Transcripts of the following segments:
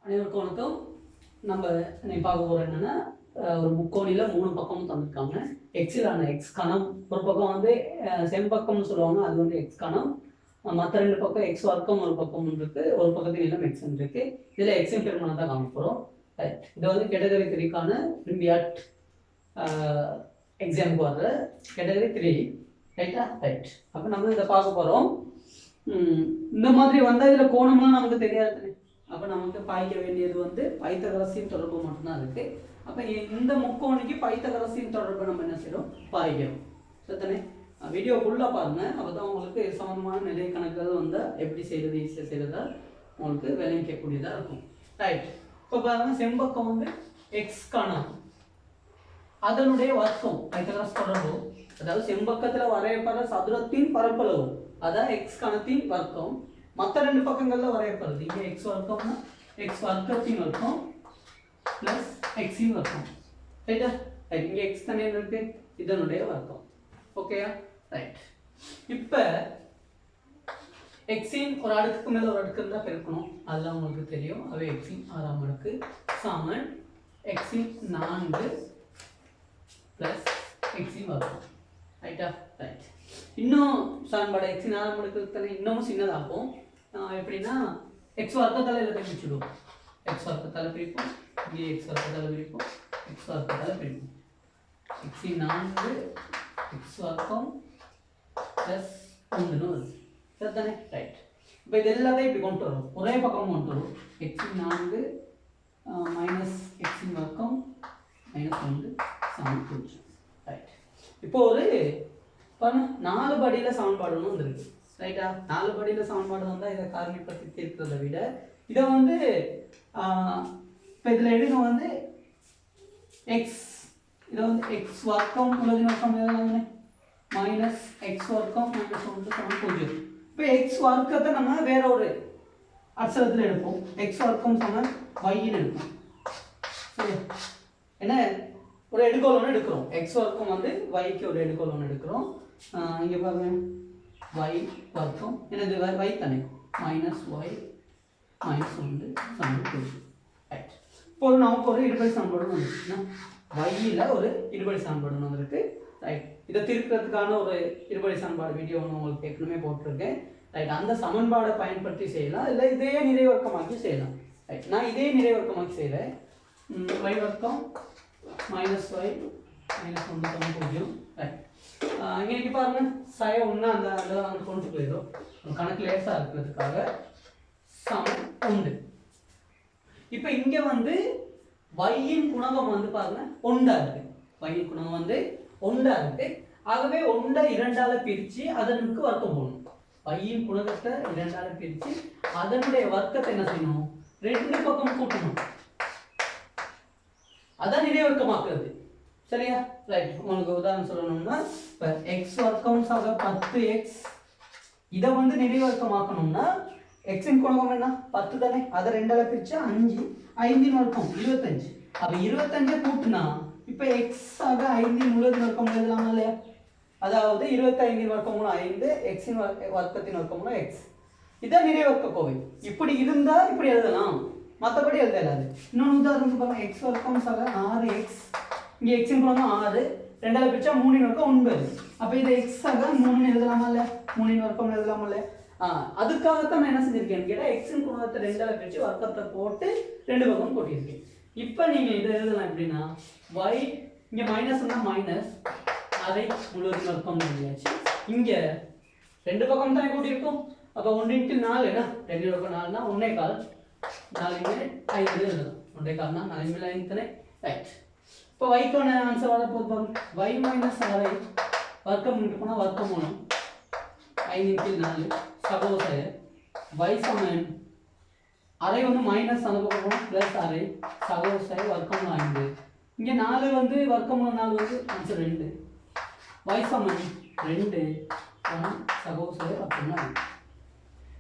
அனைவருக்கும் வணக்கம். நம்ம இன்னைக்கு பார்க்க போகிறோம் என்னென்னா, ஒரு முக்கோணியில் 3 பக்கமும் தந்திருக்காங்க. எக்ஸிலான எக்ஸ் கணம் ஒரு பக்கம் வந்து செம்பக்கம்னு சொல்லுவாங்க, அது வந்து எக்ஸ் கணம். மற்ற 2 பக்கம் எக்ஸ் வர்க்கம் ஒரு பக்கம் இருக்குது, ஒரு பக்கத்தில் நிலம் எக்ஸ் இருக்குது. இதில் எக்ஸின் பெருமானம் தான் காமிக்க போகிறோம். ரைட், இது வந்து கேட்டகரி 3க்கான ஒலிம்பியாட் எக்ஸாமுக்கு வர்ற கேட்டகரி 3. ரைட்டா? ரைட். அப்போ நம்ம இதை பார்க்க போகிறோம். இந்த மாதிரி வந்தால் இதில் கோணம்லாம் நமக்கு தெரியாது. அப்போ நமக்கு பாய்க்க வேண்டியது வந்து பைத்தகரசின் தொடர்பு மட்டும்தான் இருக்குது. அப்போ இந்த முக்கோணிக்கு பைத்தகரசின் தொடர்பு நம்ம என்ன செய்யறோம், பாய்க்கிறோம். சரிதானே? வீடியோ ஃபுல்லாக பாருங்கள், அப்போ தான் உங்களுக்கு சம்மந்தமான நிறைய கணக்குகள் வந்தால் எப்படி செய்கிறது, ஈஸியாக செய்கிறதா உங்களுக்கு விளங்கிக்கக்கூடியதாக இருக்கும். ரைட். இப்போ பாருங்கள், செம்பக்கம் வந்து எக்ஸ் கணம், அதனுடைய வர்க்கம் பைத்தகரஸ் தொடர்பு, அதாவது செம்பக்கத்தில் வரையப்படுற சதுரத்தின் பரப்பளவு அதான் எக்ஸ் கணத்தின் வர்க்கம். மற்ற 2 பக்கங்களில் வரையப்படுறது இங்கே எக்ஸ் வர்க்கம்னா எக்ஸ் வர்க்கத்தின் வர்க்கம் ப்ளஸ் எக்ஸின் வர்க்கம். ரைட்டா? ரைட். இங்கே எக்ஸ் தனியாக இருக்கு, இதனுடைய வர்க்கம். ஓகேயா? ரைட். இப்போ எக்ஸின் ஒரு அடுக்குக்கு மேலே ஒரு அடுக்கு இருந்தால் பெருக்கணும், அதெல்லாம் உங்களுக்கு தெரியும். அவை எக்ஸின் 6ஆம் அடுக்கு சமன் எக்ஸின் 4 ப்ளஸ் எக்ஸின் வர்க்கம். ரைட்டா? ரைட். இன்னும் சமன்பாடு எக்ஸின் 6ஆம் அடுக்கு தானே, இன்னமும் சின்னதாகும். எப்படின்னா எக்ஸ் வர்க்கத்தால் இதில் பிரிச்சுடுவோம். எக்ஸ் வர்க்கத்தால் பிரிப்போம், இங்கே எக்ஸ் வர்க்கத்தால் பிரிப்போம், எக்ஸ் வர்க்கத்தால் பிரிப்போம். எக்ஸின் 4 எக்ஸ் வர்க்கம் ப்ளஸ் 1 வருது. சரிதானே? ரைட். இப்போ இது எல்லாத்தையும் இப்படி கொண்டு வரும், ஒரே பக்கமும் கொண்டு வரும். எக்ஸின் 4 மைனஸ் எக்ஸின் வர்க்கம் மைனஸ் 1 சமன் 0. ரைட். இப்போ ஒரு 4 படியில் சமன்பாடுன்னு வந்துருக்கு. ரைட்டா? 4 படியில் சமன்பாடு வந்தால் இதை காரணிப்படுத்தி தீர்க்கிறத விட இதை வந்து இப்போ இதில் எடுக்க வந்து எக்ஸ், இதை வந்து எக்ஸ் வர்க்கம் உள்ளது வர்க்கம் எழுதலாமே, மைனஸ் எக்ஸ் வர்க்கம் மைனஸ் 1 சமன் 0. இப்போ எக்ஸ் வர்க்கத்தை நம்ம வேற ஒரு அட்சரத்தில் எடுப்போம். எக்ஸ் வர்க்கம் சமன் ஒய்ன்னு எடுப்போம். சரி, என்ன ஒரு எடுக்கோல் ஒன்று எடுக்கிறோம். எக்ஸ் வர்க்கம் வந்து ஒய்க்கு ஒரு எடுக்கோல் ஒன்று எடுக்கிறோம். இங்கே பாருங்க, y வர்க்கம் என்னது y தானே, மைனஸ் ஒய் மைனஸ் 1 சமன் 0. ரைட். இப்போ நமக்கு ஒரு இருபடி சமன்பாடு வந்துருச்சுன்னா yயில் ஒரு இருபடி சமன்பாடு வந்திருக்கு. ரைட். இதை தீர்க்கிறதுக்கான ஒரு இருபடி சமன்பாடு வீடியோ ஒன்று உங்களுக்கு ஏற்கனவே போட்டிருக்கேன். ரைட். அந்த சமன்பாடை பயன்படுத்தி செய்யலாம், இல்லை இதே நிறைவர்க்கமாக்கி செய்யலாம். ரைட். நான் இதே நிறைவர்க்கமாக்கி செய்கிறேன். y வர்க்கம் மைனஸ் ஒய் மைனஸ் 1 சமன் 0. ரைட். இங்கே பாருங்க, சய ஒன்று அந்த கொண்டு போயிடும், கணக்கு லேசாக இருக்கிறதுக்காக சமன் 1. இப்போ இங்கே வந்து வையின் குணகம் வந்து பாருங்க 1 இருக்கு. வையின் குணகம் வந்து 1 இருக்கு. ஆகவே 1 2ஆல பிரித்து அதனுக்கு வர்க்கம் போடணும். வையின் குணகத்தை 2ஆல பிரித்து அதனுடைய வர்க்கத்தை என்ன செய்யணும், 2 பக்கம் கூட்டணும். அதான் நிறைவர்க்கமாக்குறது. சரியா? ரைட். உங்களுக்கு உதாரணம் சொல்லணும்னா, இப்போ எக்ஸ் வர்க்கம் சக 10x, இதை வந்து நிறைவர்க்கமாக்கணும்னா எக்ஸின் குணகம் என்ன 10 தானே, அதை 2ஆல பிரிச்சா 5, 5 வர்க்கம் 25. அப்போ 25 கூட்டுனா இப்போ எக்ஸ் ஆக 5 முழுவதின் வர்க்கம் எழுதலாமா இல்லையா? அதாவது 25 வர்க்கம் மூலம் 5, எக்ஸின் வர்க்கத்தின் வர்க்கம் மூலம் எக்ஸ். இதான் நிறைவர்க்க கோவை. இப்படி இருந்தால் இப்படி எழுதலாம், மற்றபடி எழுதலாது. இன்னொன்று உதாரணத்துக்கு பாருங்க, எக்ஸ் வர்க்கம் சக 6x, இங்கே எக்ஸின் குணகம் 6, 2ஆல பிரிச்சா 3 வர்க்கம் 9. அப்போ இதை எக்ஸ் ஆக 3 எழுதலாமா இல்லையா, 3 வர்க்கம் எழுதலாமா இல்லையா? அதுக்காகத்தான் நான் என்ன செஞ்சிருக்கேன்னு கேட்டால் எக்ஸின் குணகத்தை 2ஆல பிரித்து வர்க்கத்தை போட்டு 2 பக்கம் போட்டியிருக்கேன். இப்போ நீங்கள் இதை எழுதலாம் எப்படின்னா, ஒய் இங்கே மைனஸ் மைனஸ் அதை முழுவதும் வர்க்கம் எழுதியாச்சு. இங்கே 2 பக்கம் தானே கூட்டியிருக்கோம். அப்போ 1 × 4 என்ன, 2 வர்க்கம் 4னா 1/4, 4 5 எழுதலாம். 1/4னா 4 5 தானே. ரைட். இப்போ வைக்கான ஆன்சர் வர போது பாருங்க, y மைனஸ் 6 வர்க்கம் இங்கே போனால் வர்க்கம் மூலம் 5 × 4 சகோசய y சமன் அரை வந்து மைனஸ் அந்த பக்கம் போனால் ப்ளஸ் 6 சகோசய வர்க்கம் 5. இங்கே 4 வந்து வர்க்கம் மூலம் 4 வந்து ஆன்சர் 2. y சமன் 2 சகோசய வர்க்கம் 5.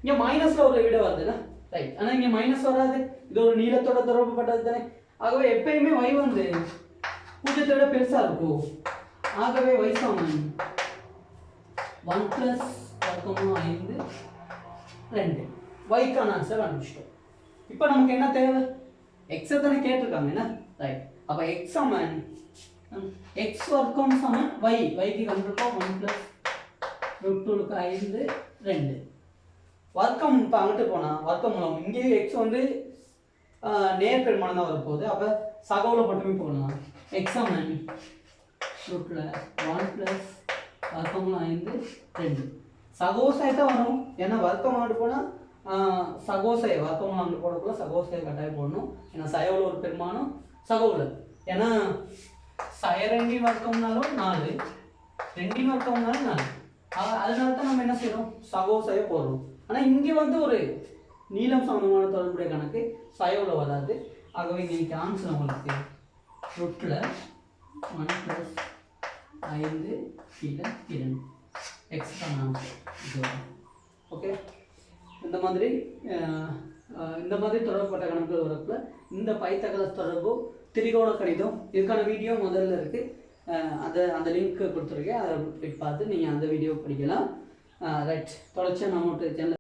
இங்கே மைனஸில் ஒரு விட வருதுல்ல. ரைட். ஆனால் இங்கே மைனஸ் வராது, இது ஒரு நீளத்தோட தொடர்புப்பட்டது தானே. ஆகவே எப்பயுமே y வந்து 0 விட பெருசாக இருக்கும். ஆகவே y சமன் 1 + வர்க்கம் 5 2. yக்கான ஆன்சர் கண்டுபிடிச்சிட்டோம். இப்போ நமக்கு என்ன தேவை? எக்ஸை தானே கேட்டிருக்காங்க என்ன, ரைட். அப்போ எக்ஸ் சமன் எக்ஸ் வர்க்கம் சமன் y, yக்கு கண்டிருக்கோம் 1 + √2க்கு 5 2 வர்க்கம். இப்போ அங்கிட்டு போனால் வர்க்கம் மூலம் இங்கேயே எக்ஸ் வந்து நேர் பெருமானம் தான் வரப்போகுது. அப்போ சகோவில் மட்டுமே போகலாம். எக்ஸ் சமன் ரூட்டில் 1 + வர்க்கமும் 5 2 சகோசை தான் வரும். ஏன்னா வர்க்கம் அங்கிட்டு போனால் சகோசை வர்க்கமும் அங்கிட்டு போடக்குள்ள சகோசையை கட்டாயம் போடணும். ஏன்னா சயவில் ஒரு பெருமானம் சகோவில். ஏன்னா சய 2 வர்க்கம்னாலும் 4, 2 வர்க்கம்னாலும் 4. அதனால தான் நம்ம என்ன செய்யறோம், சகோசையை போடுறோம். ஆனால் இங்கே வந்து ஒரு நீளம் சம்பந்தமான தொடர்புடைய கணக்கு சயவில் வராது. ஆகவே இங்கே ஆன்சர் உங்களுக்கு ரூட்டில் 1 + 5 கீழே 2 எக்ஸ்ட்ரா ஆன்சர். ஓகே, இந்த மாதிரி தொடர்புப்பட்ட கணக்குகள் வரக்குள்ள இந்த பைத்தகரஸ் தொடர்பு, திரிகோண கணிதம் இதுக்கான வீடியோ முதல்ல இருக்குது. அந்த லிங்க் கொடுத்துருக்கேன். அதை போய் பார்த்து நீங்கள் அந்த வீடியோ படிக்கலாம். ரைட், தொடர்ச்சியாக நம்ம சேனல்